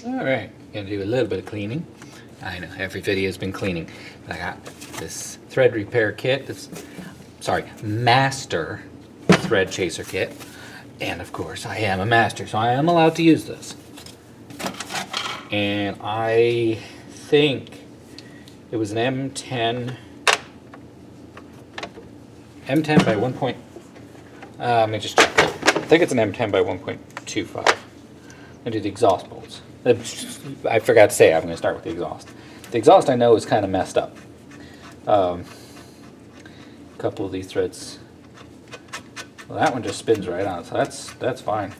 Alright, gonna do a little bit of cleaning. I know, every video has been cleaning. I got this thread repair kit, master thread chaser kit. And of course, I am a master, so I am allowed to use this. And I think it was an M10 by 1. Let me just check. I think it's an M10 by 1.25. I do the exhaust bolts. I forgot to say I'm going to start with the exhaust. The exhaust I know is kind of messed up. A couple of these threads. Well, that one just spins right on, so that's fine.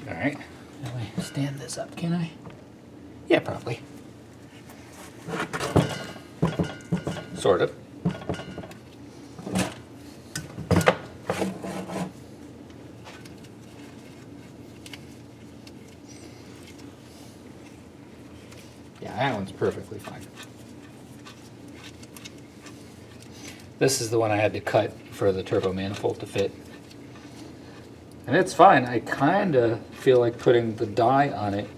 All right. Let me stand this up, can I? Yeah, probably. Sort of. Yeah, that one's perfectly fine. This is the one I had to cut for the turbo manifold to fit. And it's fine. I kind of feel like putting the dye on it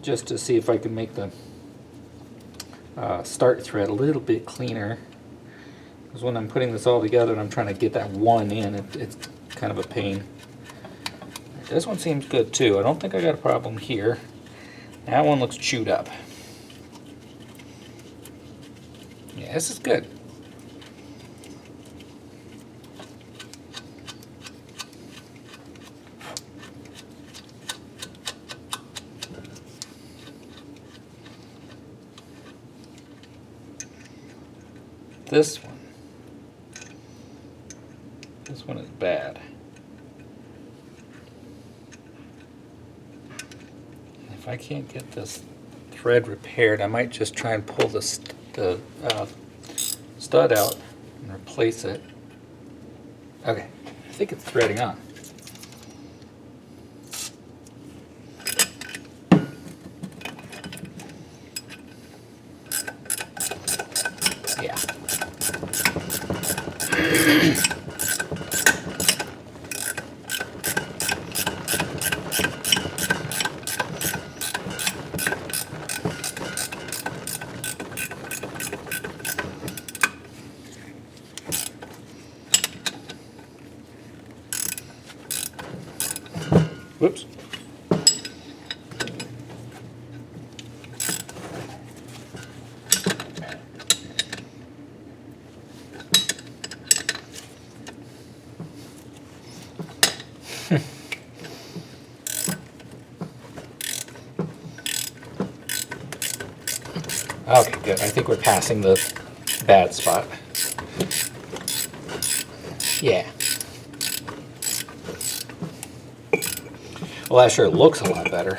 just to see if I can make the start thread a little bit cleaner. Because when I'm putting this all together and I'm trying to get that one in, it's kind of a pain. This one seems good too. I don't think I got a problem here. That one looks chewed up. Yeah, this is good. This one is bad. If I can't get this thread repaired, I might just try and pull the stud out and replace it. Okay, I think it's threading on. Yeah. Whoops. Okay, good. I think we're passing the bad spot. Yeah. Well, that sure looks a lot better.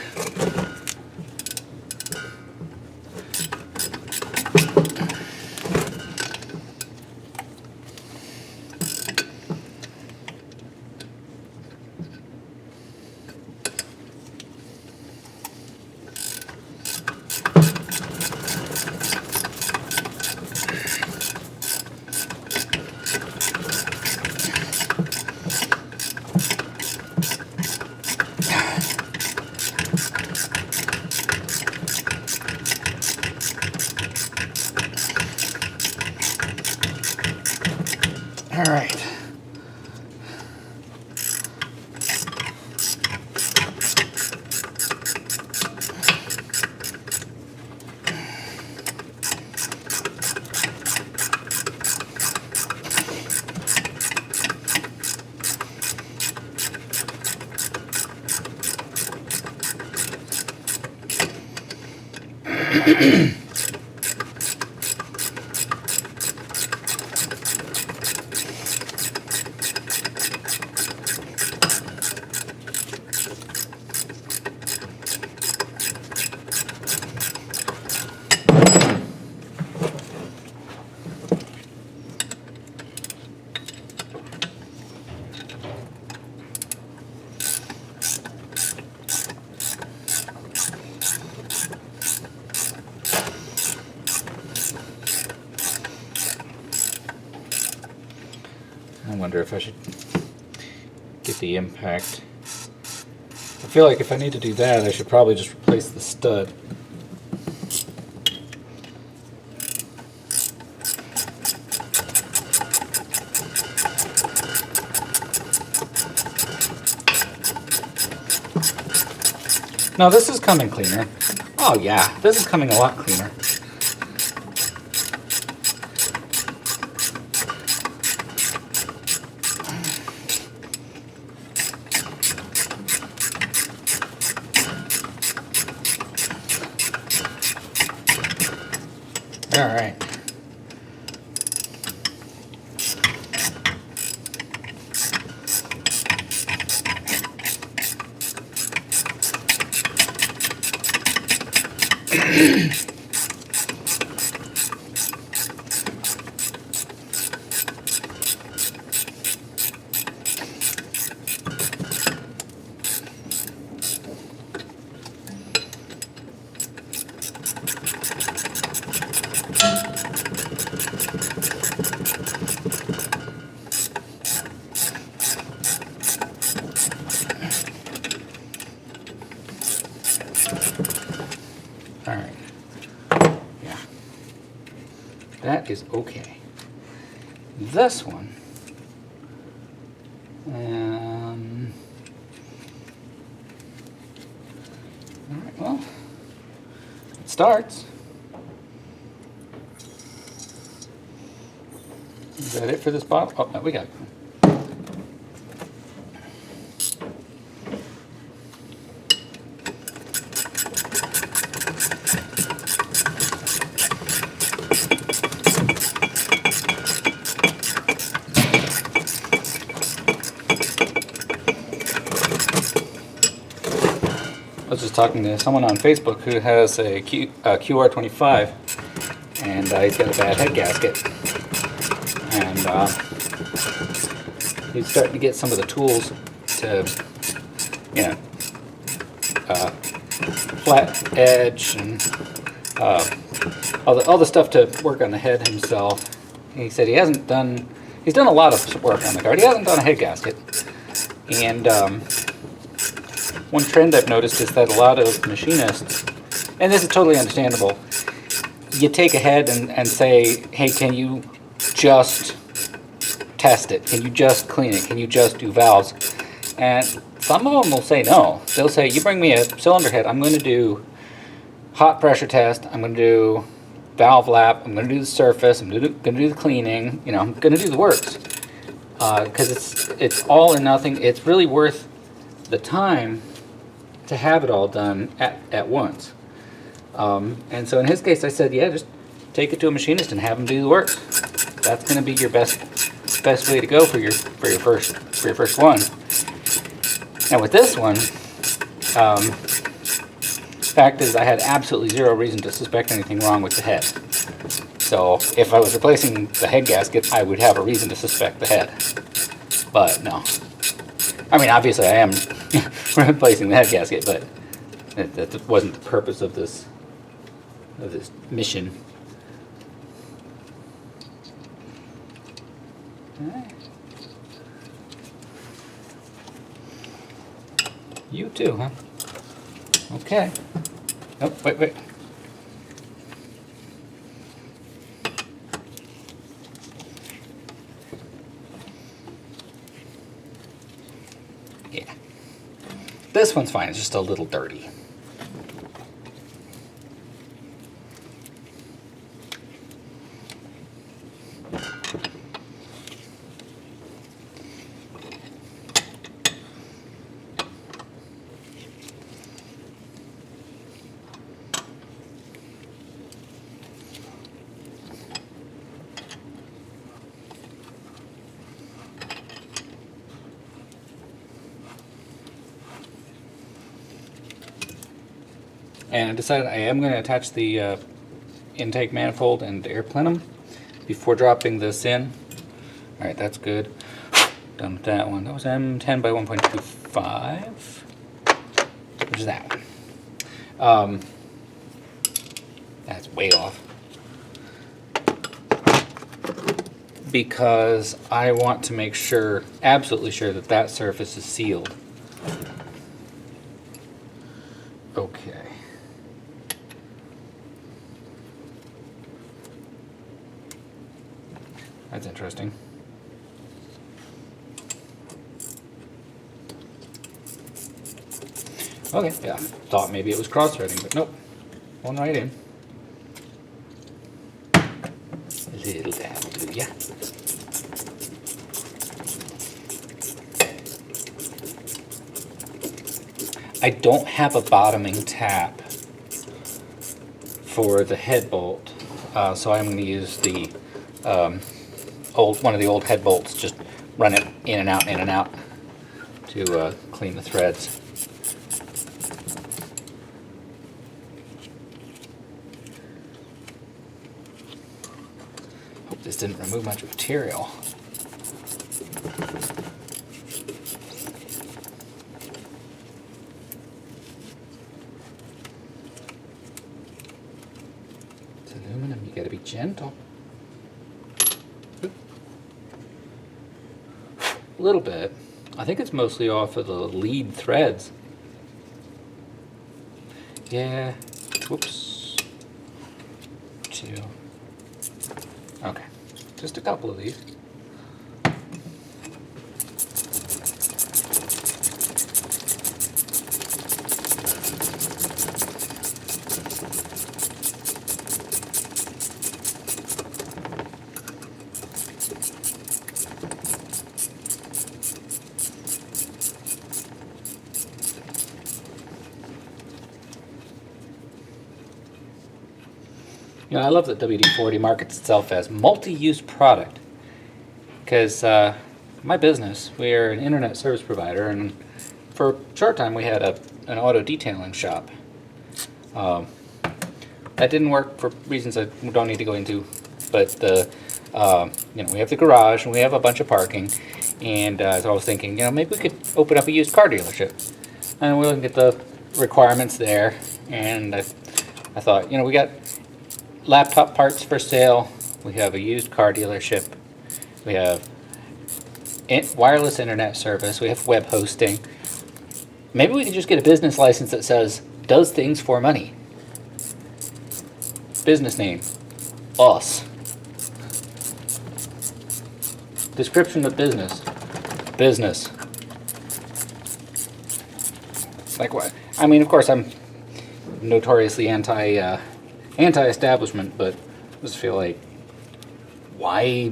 All right. I wonder if I should get the impact. I feel like if I need to do that, I should probably just replace the stud. No, this is coming cleaner. Oh yeah, this is coming a lot cleaner. All right. All right. Yeah. That is okay. This one. All right, well, it starts. Is that it for this bottle? Oh, no, we got it. I was just talking to someone on Facebook who has a QR25, and he's got a bad head gasket, and he's starting to get some of the tools to, you know, flat edge and all the stuff to work on the head himself. He said he's done a lot of work on the car. He hasn't done a head gasket, and one trend I've noticed is that a lot of machinists, and this is totally understandable, you take a head and say, hey, can you just test it? Can you just clean it? Can you just do valves? And some of them will say no. They'll say, you bring me a cylinder head, I'm going to do hot pressure test, I'm going to do valve lap, I'm going to do the surface, I'm going to do the cleaning, you know, I'm going to do the works. Because it's all or nothing. It's really worth the time to have it all done at once. And so in his case, I said, yeah, just take it to a machinist and have him do the work. That's going to be your best way to go for your first one. And with this one, fact is I had absolutely zero reason to suspect anything wrong with the head. So if I was replacing the head gasket, I would have a reason to suspect the head. But no. I mean, obviously I am replacing the head gasket, but that wasn't the purpose of this mission. All right. You too, huh? Okay. Oh, wait. Yeah. This one's fine, it's just a little dirty. And I decided I am going to attach the intake manifold and air plenum before dropping this in. Alright, that's good. Done with that one. That was M10 by 1.25. Which is that one. That's way off. because I want to make sure, absolutely sure, that that surface is sealed. Okay. That's interesting. Okay, yeah, thought maybe it was cross-threading, but nope. One right in. A little dab, do ya? I don't have a bottoming tap for the head bolt, so I'm going to use the one of the old head bolts. Just run it in and out to clean the threads. Hope this didn't remove much material. It's aluminum, you gotta be gentle. A little bit. I think it's mostly off of the lead threads. Yeah, whoops. Two. Okay, just a couple of these. You know, I love that WD-40 markets itself as multi-use product, because my business, we are an internet service provider, and for a short time we had an auto detailing shop. That didn't work for reasons I don't need to go into, but you know, we have the garage and we have a bunch of parking, and so I was thinking, you know, maybe we could open up a used car dealership, and we'll get the requirements there. And I thought, you know, we got laptop parts for sale, we have a used car dealership, we have wireless internet service, we have web hosting. Maybe we could just get a business license that says, does things for money. Business name, us. Description of business, business. Like what? I mean, of course, I'm notoriously anti-establishment, but I just feel like, why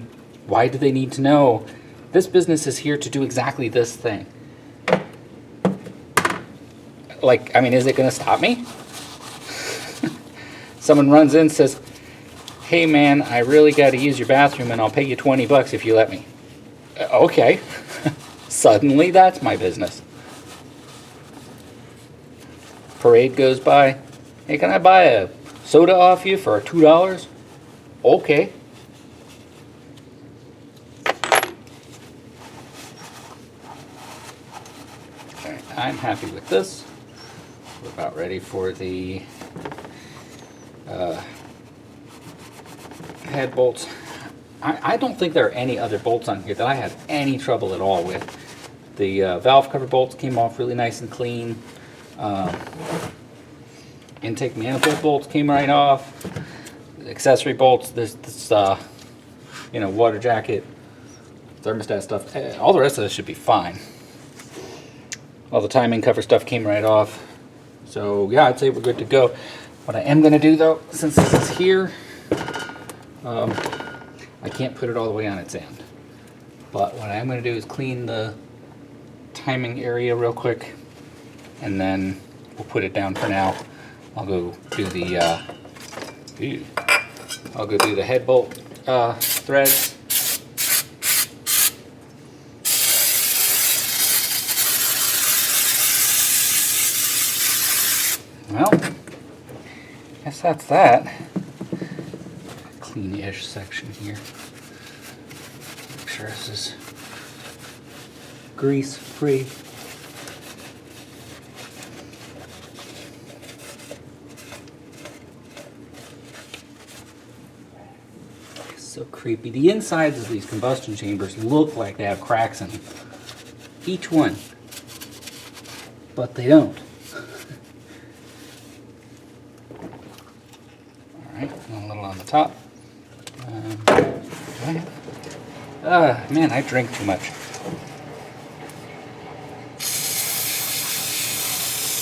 do they need to know this business is here to do exactly this thing? Like, I mean, is it going to stop me? Someone runs in and says, hey man, I really got to use your bathroom and I'll pay you $20 if you let me. Okay. Suddenly that's my business. Parade goes by. Hey, can I buy a soda off you for $2? Okay. Okay, I'm happy with this. We're about ready for the head bolts. I don't think there are any other bolts on here that I had any trouble at all with. The valve cover bolts came off really nice and clean. Intake manifold bolts came right off. Accessory bolts, this you know, water jacket, thermostat stuff, all the rest of this should be fine. All the timing cover stuff came right off. So yeah, I'd say we're good to go. What I am going to do though, since this is here, I can't put it all the way on its end. But what I am going to do is clean the timing area real quick, and then we'll put it down for now. I'll go do the head bolt threads. Well, guess that's that. Clean-ish section here. Make sure this is grease-free. So creepy. The insides of these combustion chambers look like they have cracks in them. Each one. But they don't. Alright, a little on the top. Man, I drink too much.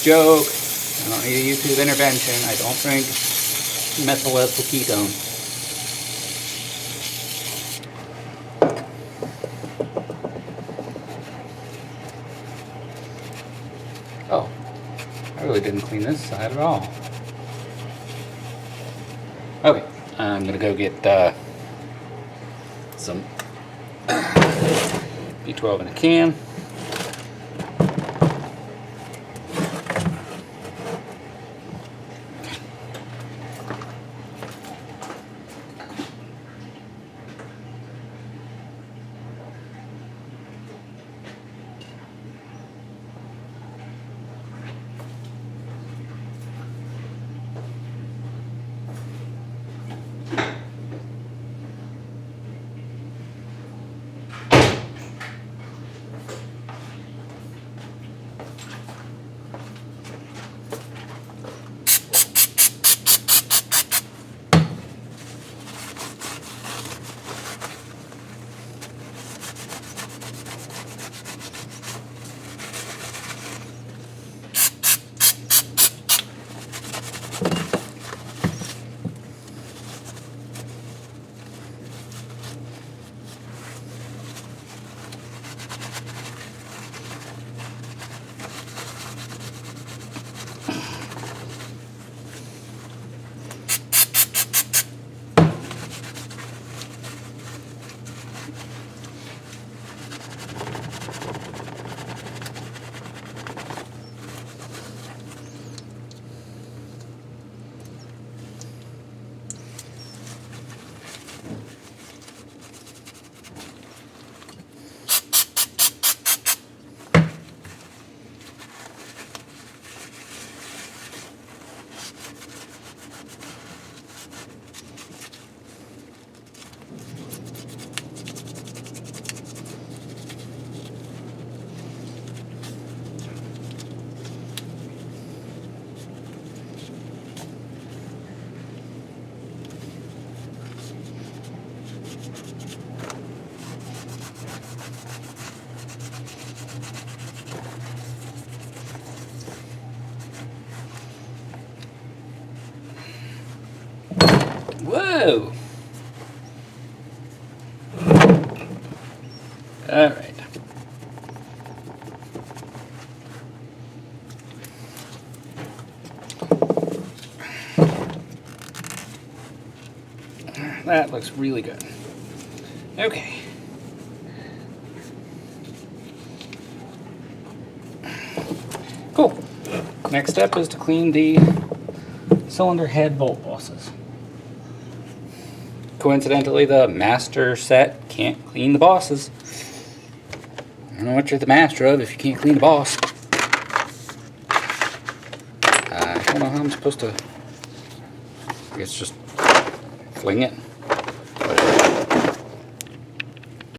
Joke. I don't need a YouTube intervention. I don't drink methyl ethyl ketone. Oh, I really didn't clean this side at all. Okay, I'm gonna go get some B12 in a can. Whoa! All right. That looks really good. Okay. Cool. Next step is to clean the cylinder head bolt bosses. Coincidentally, the master set can't clean the bosses. I don't know what you're the master of if you can't clean the boss. I don't know how I'm supposed to... I guess just fling it.